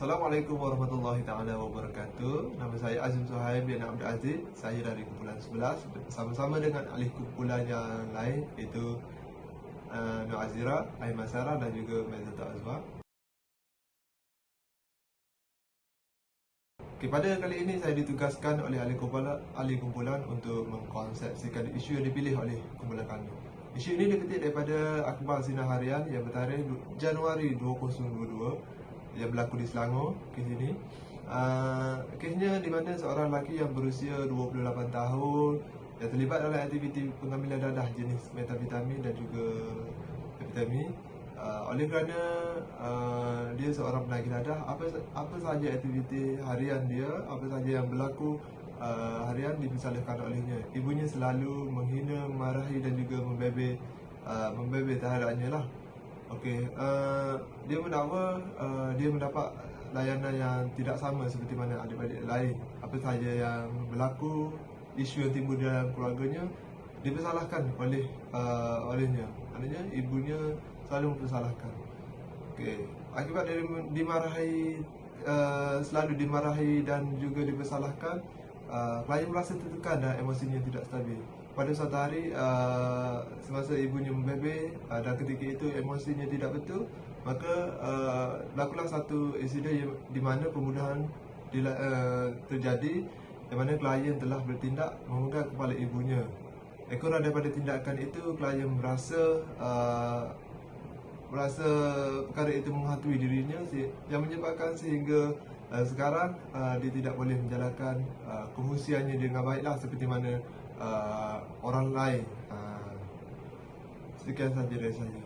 Assalamualaikum warahmatullahi taala wabarakatuh. Nama saya Azim Suhaib bin Abdul Aziz. Saya dari kumpulan 11 bersama-sama dengan ahli kumpulan yang lain iaitu Nur Azira, Aiman Sarah dan juga Mezata Azwa. Okay, pada kali ini saya ditugaskan oleh ahli kumpulan untuk mengkonsepsikan isu yang dipilih oleh kumpulan kami. Isu ini dipetik daripada akhbar Sinar Harian yang bertarikh Januari 2022 yang berlaku di Selangor, kes ini. Kesnya di mana seorang lelaki yang berusia 28 tahun yang terlibat dalam aktiviti pengambilan dadah jenis metavitamin dan juga amfetamin. Oleh kerana dia seorang penagih dadah, apa sahaja aktiviti harian dia, apa sahaja yang berlaku harian dipersalahkan olehnya. Ibunya selalu menghina, memarahi dan juga membebel terhadapnya lah. Okey, dia mendakwa dia mendapat layanan yang tidak sama seperti mana adik-adik lain. Apa sahaja yang berlaku, isu yang timbul dalam keluarganya dipersalahkan olehnya. Maknanya ibunya selalu mempersalahkan. Okey, akibat dia selalu dimarahi dan juga dipersalahkan, klien merasa tertekan dan emosinya tidak stabil. Pada suatu hari, semasa ibunya membebel dan ketika itu emosinya tidak betul, maka berlakulah satu insiden di mana pembunuhan terjadi, di mana klien telah bertindak memenggal kepala ibunya. Ekoran daripada tindakan itu, klien merasa perkara itu menghantui dirinya yang menyebabkan sehingga sekarang dia tidak boleh menjalankan kefungsiannya dengan baiklah seperti mana orang lain. Sekian sahaja dari saya.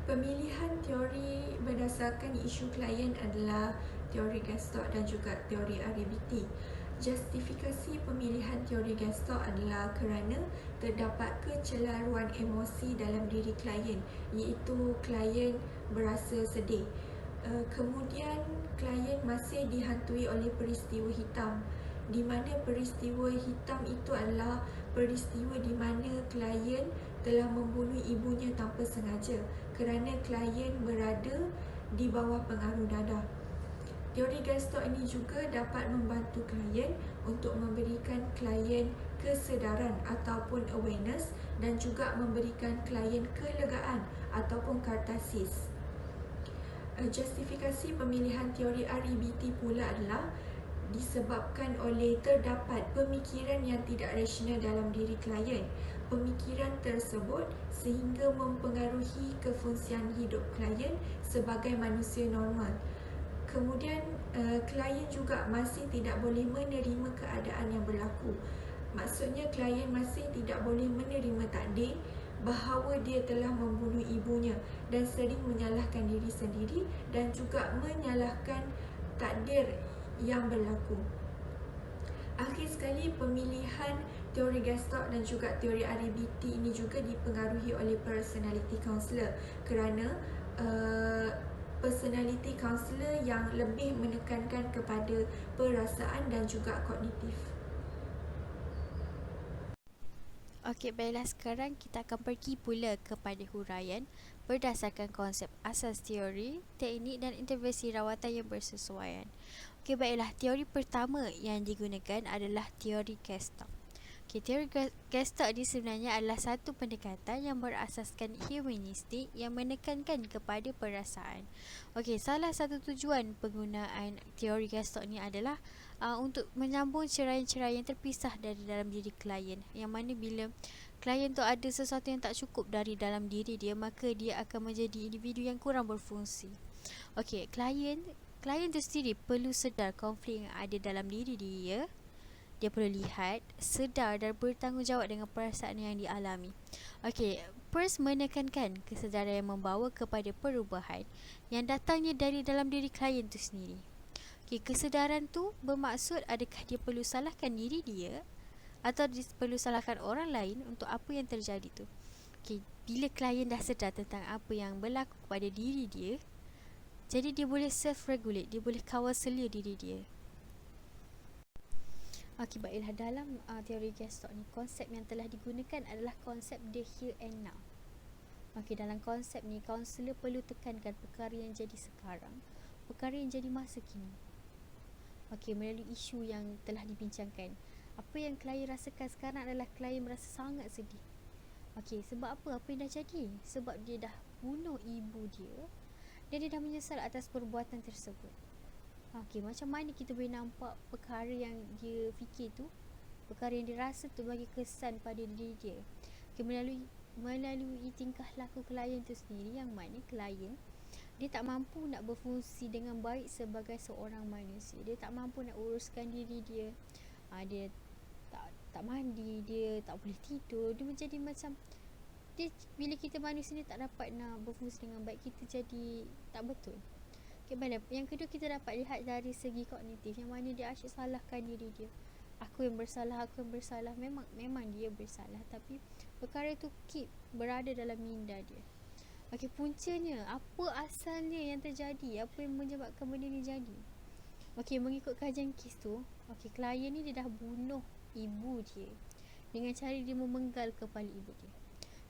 Pemilihan teori berdasarkan isu klien adalah teori Gestalt dan juga teori RABT. Justifikasi pemilihan teori Gestalt adalah kerana terdapat kecelaruan emosi dalam diri klien, iaitu klien berasa sedih. Kemudian klien masih dihantui oleh peristiwa hitam, di mana peristiwa hitam itu adalah peristiwa di mana klien telah membunuh ibunya tanpa sengaja kerana klien berada di bawah pengaruh dadah. Teori Gestalt ini juga dapat membantu klien untuk memberikan klien kesedaran ataupun awareness dan juga memberikan klien kelegaan ataupun kartasis. Justifikasi pemilihan teori RABT pula adalah disebabkan oleh terdapat pemikiran yang tidak rasional dalam diri klien. Pemikiran tersebut sehingga mempengaruhi kefungsian hidup klien sebagai manusia normal. Kemudian klien juga masih tidak boleh menerima keadaan yang berlaku. Maksudnya klien masih tidak boleh menerima takdir bahawa dia telah membunuh ibunya dan sering menyalahkan diri sendiri dan juga menyalahkan takdir yang berlaku. Akhir sekali, pemilihan teori Gestalt dan juga teori RABT ini juga dipengaruhi oleh personality counselor kerana personality counselor yang lebih menekankan kepada perasaan dan juga kognitif. Okey, baiklah, sekarang kita akan pergi pula kepada huraian berdasarkan konsep asas teori, teknik dan intervensi rawatan yang bersesuaian. Okey, baiklah, teori pertama yang digunakan adalah teori Gestalt. Okey, teori Gestalt ini sebenarnya adalah satu pendekatan yang berasaskan humanistik yang menekankan kepada perasaan. Okey, salah satu tujuan penggunaan teori Gestalt ini adalah untuk menyambung ceraian-ceraian yang terpisah dari dalam diri klien, yang mana bila klien tu ada sesuatu yang tak cukup dari dalam diri dia, maka dia akan menjadi individu yang kurang berfungsi. Okey, klien tu sendiri perlu sedar konflik yang ada dalam diri dia. Dia perlu lihat, sedar dan bertanggungjawab dengan perasaan yang dialami. Okey, Peirce menekankan kesedaran yang membawa kepada perubahan yang datangnya dari dalam diri klien tu sendiri. Okay, kesedaran tu bermaksud adakah dia perlu salahkan diri dia atau dia perlu salahkan orang lain untuk apa yang terjadi tu. Okay, bila klien dah sedar tentang apa yang berlaku pada diri dia, jadi dia boleh self-regulate, dia boleh kawal selia diri dia. Okey, baiklah, dalam teori Gestalt ni, konsep yang telah digunakan adalah konsep the here and now. Okey, dalam konsep ni, kaunselor perlu tekankan perkara yang jadi sekarang, perkara yang jadi masa kini. Okey, melalui isu yang telah dibincangkan. Apa yang klien rasakan sekarang adalah klien merasa sangat sedih. Okey, sebab apa? Apa yang dah jadi? Sebab dia dah bunuh ibu dia dan dia dah menyesal atas perbuatan tersebut. Okey, macam mana kita boleh nampak perkara yang dia fikir tu, perkara yang dia rasa tu bagi kesan pada diri dia? Okey, melalui tingkah laku klien tu sendiri, yang mana klien dia tak mampu nak berfungsi dengan baik sebagai seorang manusia. Dia tak mampu nak uruskan diri dia. Dia tak mandi, dia tak boleh tidur. Dia menjadi macam dia, bila kita manusia ni tak dapat nak berfungsi dengan baik, kita jadi tak betul. Okay, baiklah. Yang kedua, kita dapat lihat dari segi kognitif, yang mana dia asyik salahkan diri dia. Aku yang bersalah. Memang dia bersalah, tapi perkara tu keep berada dalam minda dia. Okey, puncanya, apa asalnya yang terjadi? Apa yang menyebabkan benda ni jadi? Okey, mengikut kajian kes tu, okey, klien ni dia dah bunuh ibu dia dengan cara dia memenggal kepala ibu dia.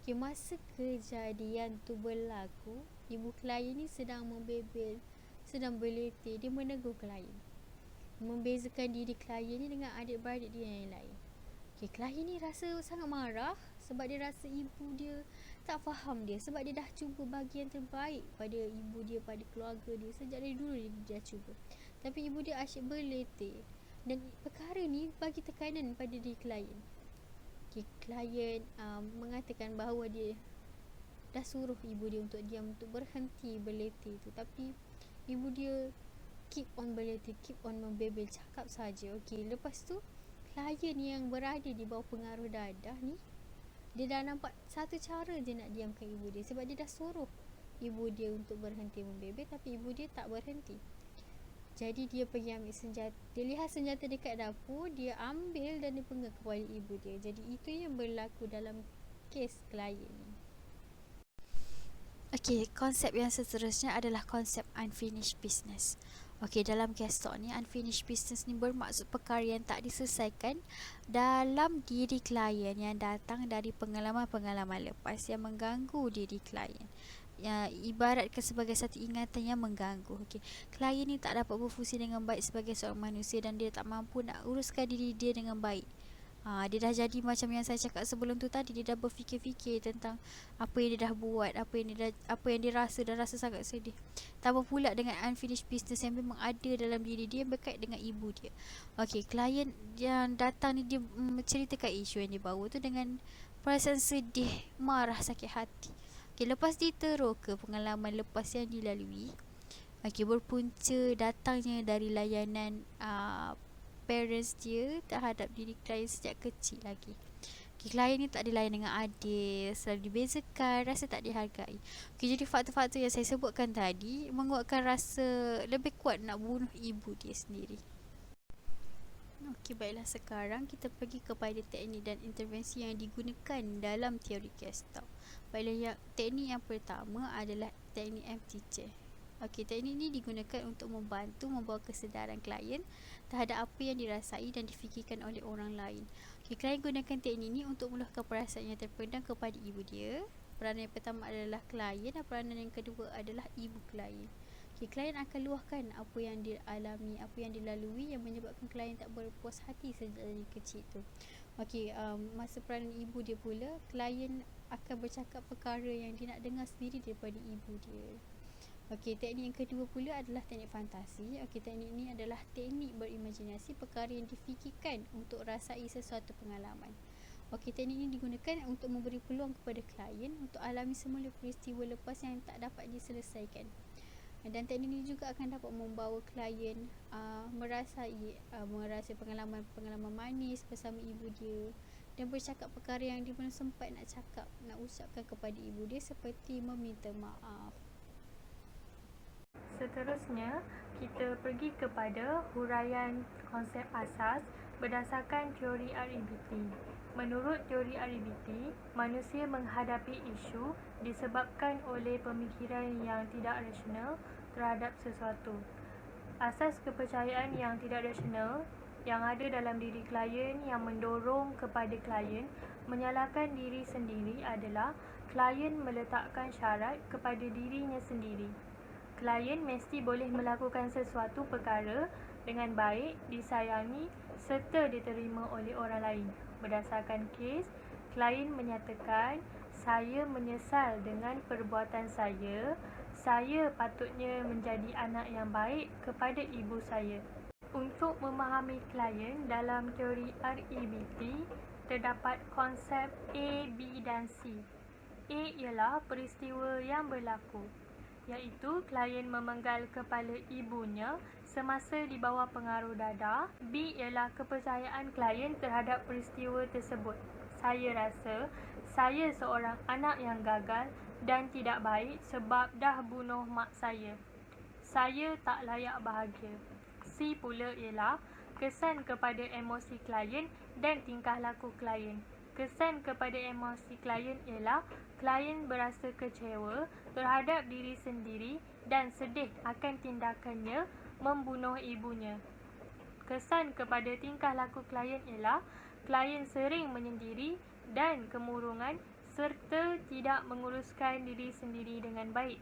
Okey, masa kejadian tu berlaku, ibu klien ni sedang membebel, sedang berletih. Dia menegur klien, membezakan diri klien ni dengan adik-beradik dia yang lain. Okey, klien ni rasa sangat marah sebab dia rasa ibu dia tak faham dia, sebab dia dah cuba bagi yang terbaik pada ibu dia, pada keluarga dia. Sejak dari dulu dia dah cuba, tapi ibu dia asyik berletih. Dan perkara ni bagi tekanan pada diri klien. Okay, klien mengatakan bahawa dia dah suruh ibu dia untuk diam, untuk berhenti berletih tu, tapi ibu dia keep on berletih, keep on membebel, cakap saja. Okay, lepas tu klien yang berada di bawah pengaruh dadah ni, dia dah nampak satu cara je nak diamkan ibu dia, sebab dia dah suruh ibu dia untuk berhenti membebel, tapi ibu dia tak berhenti. Jadi dia pergi ambil senjata. Dia lihat senjata dekat dapur, dia ambil dan dia penggal kepala ibu dia. Jadi itu yang berlaku dalam kes klien ni. Okey, konsep yang seterusnya adalah konsep unfinished business. Okey, dalam case talk ni, unfinished business ni bermaksud perkara yang tak diselesaikan dalam diri klien yang datang dari pengalaman-pengalaman lepas yang mengganggu diri klien. Ya, ibaratkan sebagai satu ingatan yang mengganggu. Okey, klien ni tak dapat berfungsi dengan baik sebagai seorang manusia dan dia tak mampu nak uruskan diri dia dengan baik. Dia dah jadi macam yang saya cakap sebelum tu tadi, dia dah berfikir-fikir tentang apa yang dia dah buat, apa yang dia rasa, dan rasa sangat sedih. Tambah pula dengan unfinished business yang memang ada dalam diri dia berkait dengan ibu dia. Okey, klien yang datang ni, dia menceritakan isu yang dia bawa tu dengan perasaan sedih, marah, sakit hati. Okey, lepas diteroka pengalaman lepas yang dilalui, okey, berpunca datangnya dari layanan parents dia terhadap diri klien sejak kecil lagi. Okay, klien ni tak dilayan dengan adil, selalu dibezakan, rasa tak dihargai. Okay, jadi faktor-faktor yang saya sebutkan tadi menguatkan rasa lebih kuat nak bunuh ibu dia sendiri. Okey, baiklah, sekarang kita pergi kepada teknik dan intervensi yang digunakan dalam teori case talk. Baiklah, teknik yang pertama adalah teknik empty chair. Okey, teknik ini digunakan untuk membantu membawa kesedaran klien terhadap apa yang dirasai dan difikirkan oleh orang lain. Okey, klien gunakan teknik ini untuk meluahkan perasaan yang terpendam kepada ibu dia. Peranan yang pertama adalah klien dan peranan yang kedua adalah ibu klien. Okey, klien akan luahkan apa yang dialami, apa yang dilalui yang menyebabkan klien tak berpuas hati sejak dari kecil tu. Okey, masa peranan ibu dia pula, klien akan bercakap perkara yang dia nak dengar sendiri daripada ibu dia. Okey, teknik yang kedua pula adalah teknik fantasi. Okey, teknik ini adalah teknik berimajinasi perkara yang difikirkan untuk rasai sesuatu pengalaman. Okey, teknik ini digunakan untuk memberi peluang kepada klien untuk alami semula peristiwa lepas yang tak dapat diselesaikan. Dan teknik ini juga akan dapat membawa klien merasai pengalaman-pengalaman manis bersama ibu dia dan bercakap perkara yang dia belum sempat nak cakap, nak ucapkan kepada ibu dia, seperti meminta maaf. Seterusnya, kita pergi kepada huraian konsep asas berdasarkan teori REBT. Menurut teori REBT, manusia menghadapi isu disebabkan oleh pemikiran yang tidak rasional terhadap sesuatu. Asas kepercayaan yang tidak rasional yang ada dalam diri klien yang mendorong kepada klien Menyalahkan diri sendiri adalah klien meletakkan syarat kepada dirinya sendiri. Klien mesti boleh melakukan sesuatu perkara dengan baik, disayangi serta diterima oleh orang lain. Berdasarkan kes, klien menyatakan, "Saya menyesal dengan perbuatan saya. Saya patutnya menjadi anak yang baik kepada ibu saya." Untuk memahami klien dalam teori REBT, terdapat konsep A, B dan C. A ialah peristiwa yang berlaku, iaitu klien memenggal kepala ibunya semasa di bawah pengaruh dadah. B ialah kepercayaan klien terhadap peristiwa tersebut. Saya rasa saya seorang anak yang gagal dan tidak baik sebab dah bunuh mak saya. Saya tak layak bahagia. C pula ialah kesan kepada emosi klien dan tingkah laku klien. Kesan kepada emosi klien ialah klien berasa kecewa terhadap diri sendiri dan sedih akan tindakannya membunuh ibunya. Kesan kepada tingkah laku klien ialah klien sering menyendiri dan kemurungan serta tidak menguruskan diri sendiri dengan baik.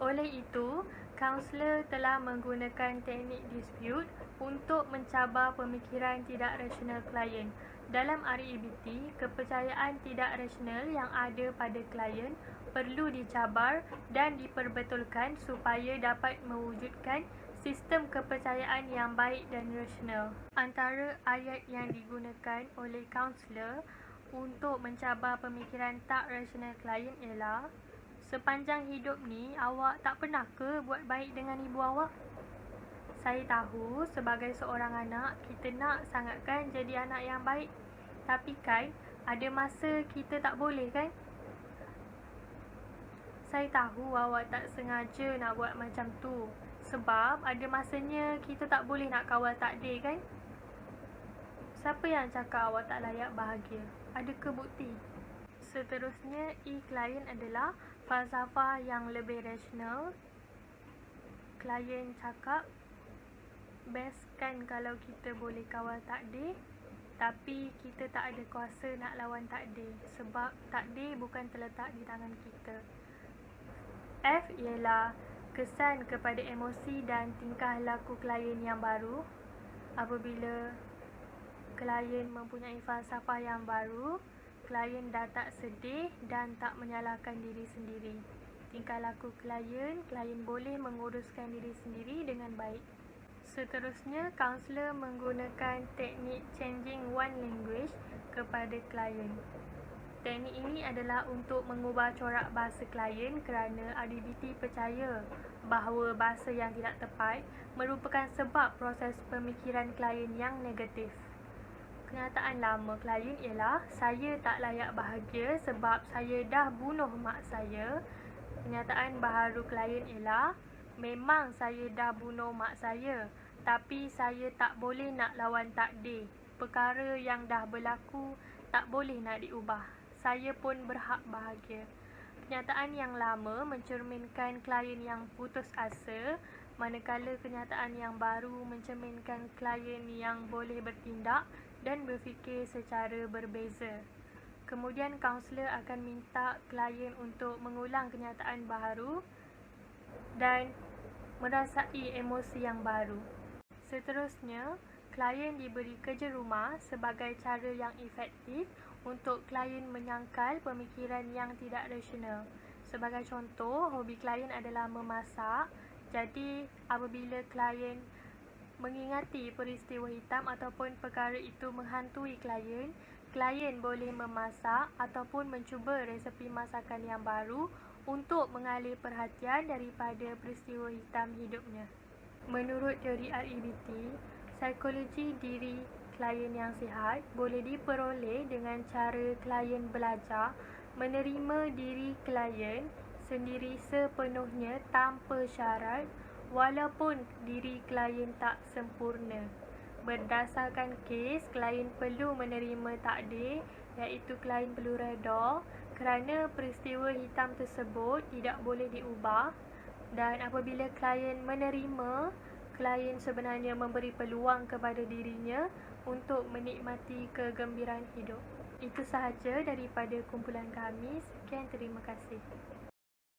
Oleh itu, kaunselor telah menggunakan teknik dispute untuk mencabar pemikiran tidak rasional klien. Dalam REBT, kepercayaan tidak rasional yang ada pada klien perlu dicabar dan diperbetulkan supaya dapat mewujudkan sistem kepercayaan yang baik dan rasional. Antara ayat yang digunakan oleh kaunselor untuk mencabar pemikiran tak rasional klien ialah, "Sepanjang hidup ni, awak tak pernah ke buat baik dengan ibu awak? Saya tahu sebagai seorang anak, kita nak sangat kan jadi anak yang baik. Tapi kan, ada masa kita tak boleh kan? Saya tahu awak tak sengaja nak buat macam tu. Sebab ada masanya kita tak boleh nak kawal takdir kan? Siapa yang cakap awak tak layak bahagia? Adakah bukti?" Seterusnya, E klien adalah falsafah yang lebih rasional. Klien cakap, "Best kan kalau kita boleh kawal takdir, tapi kita tak ada kuasa nak lawan takdir sebab takdir bukan terletak di tangan kita." F ialah kesan kepada emosi dan tingkah laku klien yang baru. Apabila klien mempunyai falsafah yang baru, klien dah tak sedih dan tak menyalahkan diri sendiri. Tingkah laku klien boleh menguruskan diri sendiri dengan baik. Seterusnya, kaunselor menggunakan teknik changing one language kepada klien. Teknik ini adalah untuk mengubah corak bahasa klien kerana REBT percaya bahawa bahasa yang tidak tepat merupakan sebab proses pemikiran klien yang negatif. Kenyataan lama klien ialah, "Saya tak layak bahagia sebab saya dah bunuh mak saya." Kenyataan baharu klien ialah, "Memang saya dah bunuh mak saya, tapi saya tak boleh nak lawan takdir. Perkara yang dah berlaku tak boleh nak diubah. Saya pun berhak bahagia." Kenyataan yang lama mencerminkan klien yang putus asa, manakala kenyataan yang baru mencerminkan klien yang boleh bertindak dan berfikir secara berbeza. Kemudian kaunselor akan minta klien untuk mengulang kenyataan baharu dan merasai emosi yang baru. Seterusnya, klien diberi kerja rumah sebagai cara yang efektif untuk klien menyangkal pemikiran yang tidak rasional. Sebagai contoh, hobi klien adalah memasak. Jadi, apabila klien mengingati peristiwa hitam ataupun perkara itu menghantui klien boleh memasak ataupun mencuba resepi masakan yang baru untuk mengalih perhatian daripada peristiwa hitam hidupnya. Menurut teori REBT, psikologi diri klien yang sihat boleh diperoleh dengan cara klien belajar menerima diri klien sendiri sepenuhnya tanpa syarat, walaupun diri klien tak sempurna. Berdasarkan kes, klien perlu menerima takdir, iaitu klien perlu reda kerana peristiwa hitam tersebut tidak boleh diubah, dan apabila klien menerima, klien sebenarnya memberi peluang kepada dirinya untuk menikmati kegembiraan hidup. Itu sahaja daripada kumpulan kami. Sekian, terima kasih.